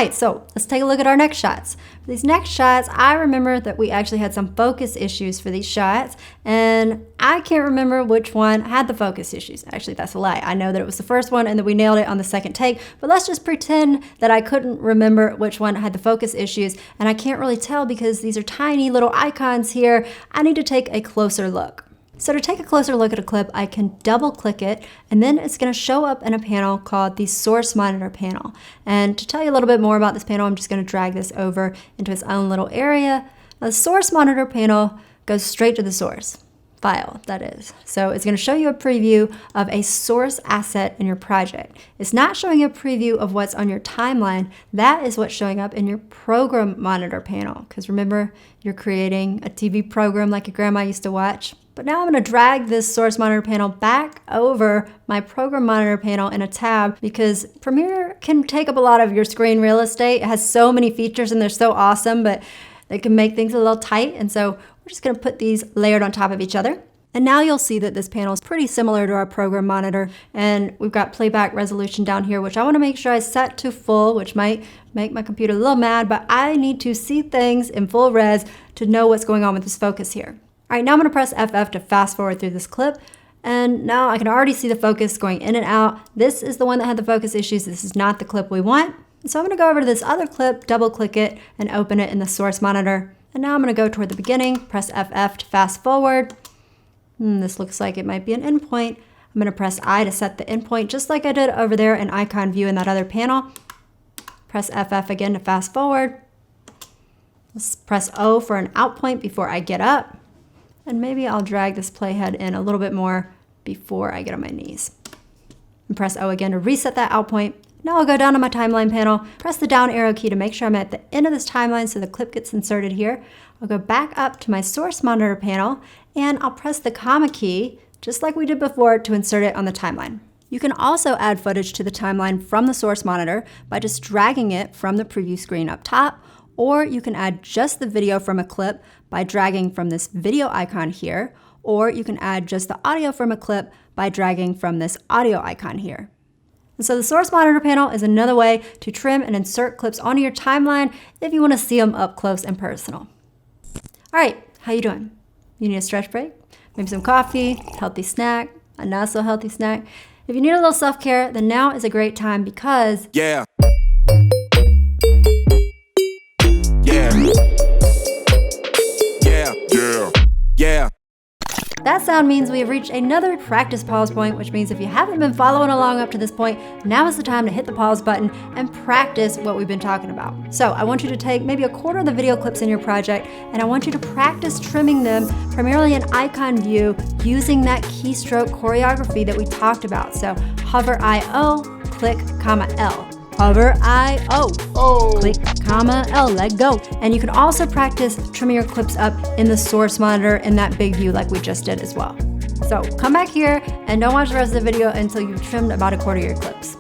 right, so let's take a look at our next shots. For these next shots, I remember that we actually had some focus issues for these shots, and I can't remember which one had the focus issues. Actually, that's a lie. I know that it was the first one and that we nailed it on the second take, but let's just pretend that I couldn't remember which one had the focus issues, and I can't really tell because these are tiny little icons here. I need to take a closer look. So to take a closer look at a clip, I can double click it, and then it's gonna show up in a panel called the Source Monitor panel. And to tell you a little bit more about this panel, I'm just gonna drag this over into its own little area. Now, the Source Monitor panel goes straight to the source file, that is. So it's gonna show you a preview of a source asset in your project. It's not showing you a preview of what's on your timeline. That is what's showing up in your Program Monitor panel. Because remember, you're creating a TV program like your grandma used to watch. But now I'm gonna drag this Source Monitor panel back over my Program Monitor panel in a tab because Premiere can take up a lot of your screen real estate. It has so many features and they're so awesome, but it can make things a little tight. And so we're just gonna put these layered on top of each other. And now you'll see that this panel is pretty similar to our Program Monitor. And we've got playback resolution down here, which I wanna make sure I set to full, which might make my computer a little mad, but I need to see things in full res to know what's going on with this focus here. All right, now I'm gonna press FF to fast forward through this clip. And now I can already see the focus going in and out. This is the one that had the focus issues. This is not the clip we want. So I'm gonna go over to this other clip, double click it, and open it in the Source Monitor. And now I'm gonna go toward the beginning, press FF to fast forward. This looks like it might be an endpoint. I'm gonna press I to set the endpoint, just like I did over there in Icon View in that other panel. Press FF again to fast forward. Let's press O for an out point before I get up. And maybe I'll drag this playhead in a little bit more before I get on my knees. And press O again to reset that out point. Now I'll go down to my timeline panel, press the down arrow key to make sure I'm at the end of this timeline so the clip gets inserted here. I'll go back up to my Source Monitor panel and I'll press the comma key, just like we did before, to insert it on the timeline. You can also add footage to the timeline from the Source Monitor by just dragging it from the preview screen up top, or you can add just the video from a clip by dragging from this video icon here, or you can add just the audio from a clip by dragging from this audio icon here. And so the Source Monitor panel is another way to trim and insert clips onto your timeline if you want to see them up close and personal. All right, how you doing? You need a stretch break? Maybe some coffee, healthy snack, a not so healthy snack. If you need a little self-care, then now is a great time because Yeah. that sound means we have reached another practice pause point, which means if you haven't been following along up to this point, now is the time to hit the pause button and practice what we've been talking about. So I want you to take maybe a quarter of the video clips in your project, and I want you to practice trimming them primarily in Icon View using that keystroke choreography that we talked about. So hover I-O, click, comma, L. Hover I-O, click, comma, L, let go. And you can also practice trimming your clips up in the Source Monitor in that big view like we just did as well. So come back here and don't watch the rest of the video until you've trimmed about a quarter of your clips.